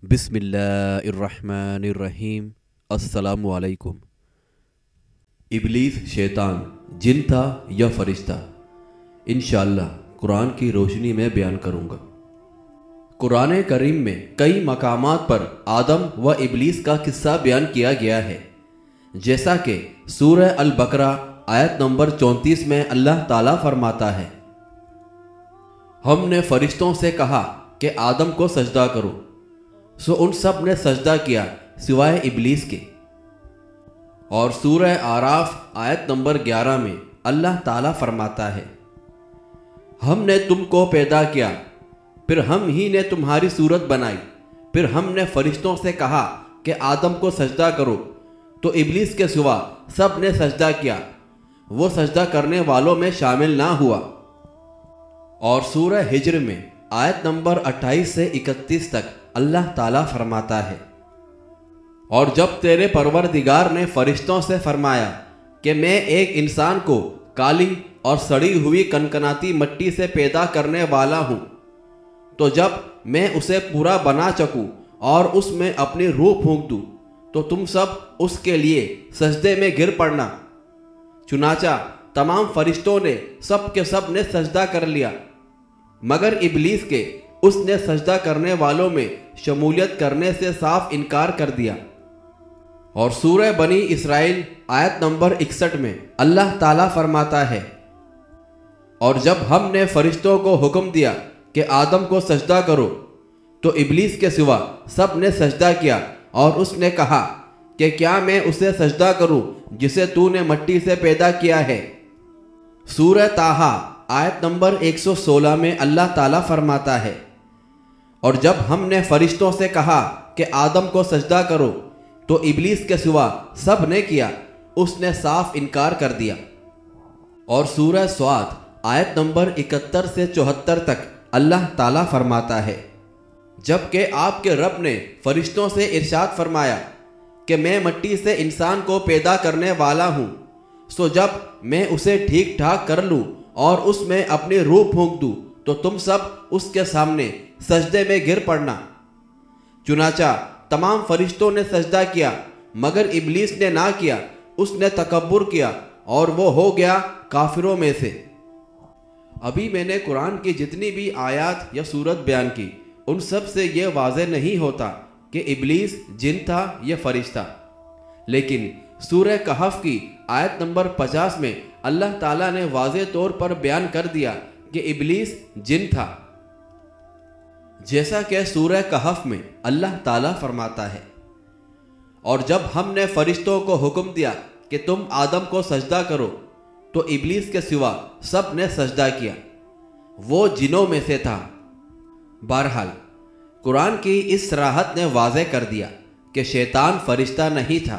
بسم اللہ الرحمن الرحیم۔ السلام علیکم۔ ابلیس شیطان جن تھا یا فرشتہ؟ انشاءاللہ قرآن کی روشنی میں بیان کروں گا۔ قرآن کریم میں کئی مقامات پر آدم و ابلیس کا قصہ بیان کیا گیا ہے، جیسا کہ سورہ البقرہ آیت نمبر 34 میں اللہ تعالیٰ فرماتا ہے، ہم نے فرشتوں سے کہا کہ آدم کو سجدہ کرو، سو ان سب نے سجدہ کیا سوائے ابلیس کے۔ اور سورہ اعراف آیت نمبر 11 میں اللہ تعالیٰ فرماتا ہے، ہم نے تم کو پیدا کیا، پھر ہم ہی نے تمہاری صورت بنائی، پھر ہم نے فرشتوں سے کہا کہ آدم کو سجدہ کرو، تو ابلیس کے سوا سب نے سجدہ کیا، وہ سجدہ کرنے والوں میں شامل نہ ہوا۔ اور سورہ ہجر میں آیت نمبر 28 سے 31 تک اللہ تعالیٰ فرماتا ہے، اور جب تیرے پروردگار نے فرشتوں سے فرمایا کہ میں ایک انسان کو کالی اور سڑی ہوئی کنکناتی مٹی سے پیدا کرنے والا ہوں، تو جب میں اسے پورا بنا چکوں اور اس میں اپنی روح پھونک دوں تو تم سب اس کے لیے سجدے میں گر پڑنا۔ چنانچہ تمام فرشتوں نے سب کے سب نے سجدہ کر لیا، مگر ابلیس کے اس نے سجدہ کرنے والوں میں شمولیت کرنے سے صاف انکار کر دیا۔ اور سورہ بنی اسرائیل آیت نمبر 61 میں اللہ تعالیٰ فرماتا ہے، اور جب ہم نے فرشتوں کو حکم دیا کہ آدم کو سجدہ کرو تو ابلیس کے سوا سب نے سجدہ کیا، اور اس نے کہا کہ کیا میں اسے سجدہ کروں جسے تو نے مٹی سے پیدا کیا ہے۔ سورہ طٰہٰ آیت نمبر 116 میں اللہ تعالیٰ فرماتا ہے، اور جب ہم نے فرشتوں سے کہا کہ آدم کو سجدہ کرو تو ابلیس کے سوا سب نے کیا، اس نے صاف انکار کر دیا۔ اور سورہ صاد آیت نمبر 71 سے 74 تک اللہ تعالیٰ فرماتا ہے، جبکہ آپ کے رب نے فرشتوں سے ارشاد فرمایا کہ میں مٹی سے انسان کو پیدا کرنے والا ہوں، سو جب میں اسے ٹھیک ٹھاک کر لوں اور اس میں اپنی روح پھونک دوں تو تم سب اس کے سامنے سجدے میں گر پڑنا۔ چنانچہ تمام فرشتوں نے سجدہ کیا، مگر ابلیس نے نہ کیا، اس نے تکبر کیا اور وہ ہو گیا کافروں میں سے۔ ابھی میں نے قرآن کی جتنی بھی آیات یا سورت بیان کی، ان سب سے یہ واضح نہیں ہوتا کہ ابلیس جن تھا یا فرشتہ، لیکن سورہ کہف کی آیت نمبر 50 میں اللہ تعالیٰ نے واضح طور پر بیان کر دیا کہ ابلیس جن تھا، جیسا کہ سورہ کہف میں اللہ تعالیٰ فرماتا ہے، اور جب ہم نے فرشتوں کو حکم دیا کہ تم آدم کو سجدہ کرو تو ابلیس کے سوا سب نے سجدہ کیا، وہ جنوں میں سے تھا۔ بہرحال قرآن کی اس صراحت نے واضح کر دیا کہ شیطان فرشتہ نہیں تھا۔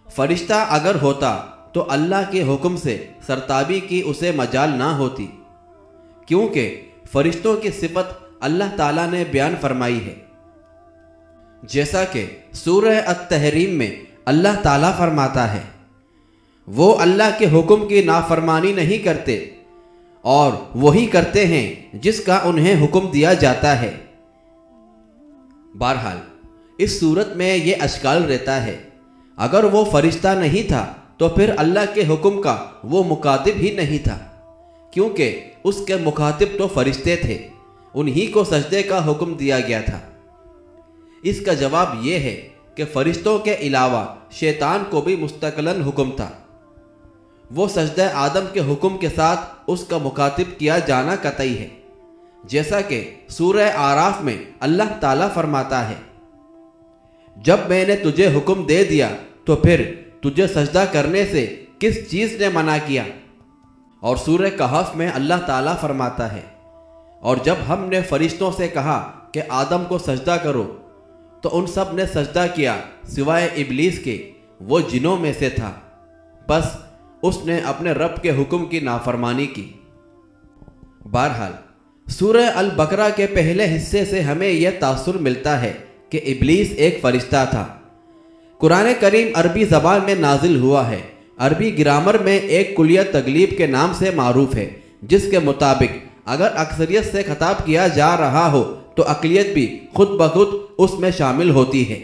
فرشتہ اگر ہوتا تو اللہ کے حکم سے سرتابی کی اسے مجال نہ ہوتی، کیونکہ فرشتوں کی صفت اللہ تعالیٰ نے بیان فرمائی ہے، جیسا کہ سورہ التحریم میں اللہ تعالیٰ فرماتا ہے، وہ اللہ کے حکم کی نافرمانی نہیں کرتے اور وہی کرتے ہیں جس کا انہیں حکم دیا جاتا ہے۔ بہرحال اس صورت میں یہ اشکال رہتا ہے، اگر وہ فرشتہ نہیں تھا تو پھر اللہ کے حکم کا وہ مخاطب ہی نہیں تھا، کیونکہ اس کے مخاطب تو فرشتے تھے، انہی کو سجدے کا حکم دیا گیا تھا۔ اس کا جواب یہ ہے کہ فرشتوں کے علاوہ شیطان کو بھی مستقلاً حکم تھا، وہ سجدہ آدم کے حکم کے ساتھ اس کا مخاطب کیا جانا قطعی ہے، جیسا کہ سورہ اعراف میں اللہ تعالیٰ فرماتا ہے، جب میں نے تجھے حکم دے دیا تو پھر تجھے سجدہ کرنے سے کس چیز نے منع کیا۔ اور سورہ کہف میں اللہ تعالیٰ فرماتا ہے، اور جب ہم نے فرشتوں سے کہا کہ آدم کو سجدہ کرو تو ان سب نے سجدہ کیا سوائے ابلیس کے، وہ جنوں میں سے تھا، بس اس نے اپنے رب کے حکم کی نافرمانی کی۔ بہرحال سورہ البقرہ کے پہلے حصے سے ہمیں یہ تاثر ملتا ہے کہ ابلیس ایک فرشتہ تھا۔ قرآن کریم عربی زبان میں نازل ہوا ہے، عربی گرامر میں ایک کلیہ تغلیب کے نام سے معروف ہے، جس کے مطابق اگر اکثریت سے خطاب کیا جا رہا ہو تو عقلیت بھی خود بخود اس میں شامل ہوتی ہے۔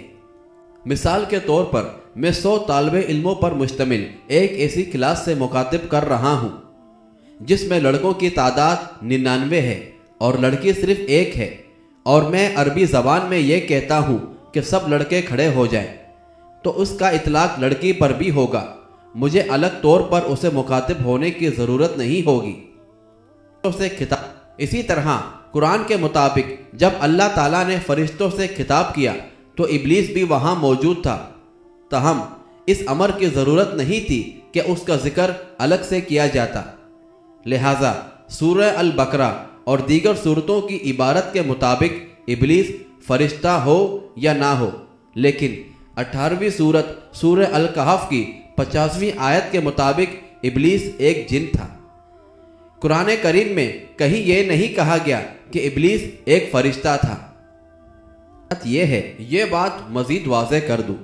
مثال کے طور پر میں 100 طالب علموں پر مشتمل ایک ایسی کلاس سے مخاطب کر رہا ہوں جس میں لڑکوں کی تعداد 99 ہے اور لڑکی صرف ایک ہے، اور میں عربی زبان میں یہ کہتا ہوں کہ سب لڑکے کھڑے ہو جائیں، تو اس کا اطلاق لڑکی پر بھی ہوگا۔ مجھے الگ طور پر اسے مخاطب ہونے کی ضرورت نہیں ہوگی۔ اسی طرح قرآن کے مطابق جب اللہ تعالیٰ نے فرشتوں سے خطاب کیا تو ابلیس بھی وہاں موجود تھا، تاہم اس امر کی ضرورت نہیں تھی کہ اس کا ذکر الگ سے کیا جاتا۔ لہٰذا سورہ البقرہ اور دیگر صورتوں کی عبارت کے مطابق ابلیس فرشتہ ہو یا نہ ہو، لیکن 18ویں سورت سورہ الکہف کی 50ویں آیت کے مطابق ابلیس ایک جن تھا۔ قرآن کریم میں کہیں یہ نہیں کہا گیا کہ ابلیس ایک فرشتہ تھا۔ یہ بات مزید واضح کر دوں،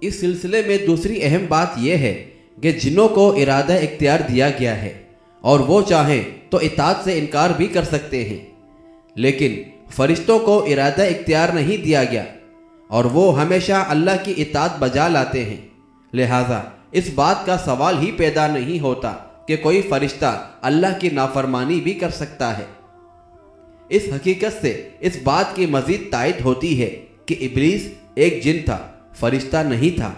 اس سلسلے میں دوسری اہم بات یہ ہے کہ جنوں کو ارادہ اختیار دیا گیا ہے اور وہ چاہیں تو اطاعت سے انکار بھی کر سکتے ہیں، لیکن فرشتوں کو ارادہ اختیار نہیں دیا گیا اور وہ ہمیشہ اللہ کی اطاعت بجا لاتے ہیں۔ لہٰذا اس بات کا سوال ہی پیدا نہیں ہوتا کہ کوئی فرشتہ اللہ کی نافرمانی بھی کر سکتا ہے۔ اس حقیقت سے اس بات کی مزید تائید ہوتی ہے کہ ابلیس ایک جن تھا، فرشتہ نہیں تھا۔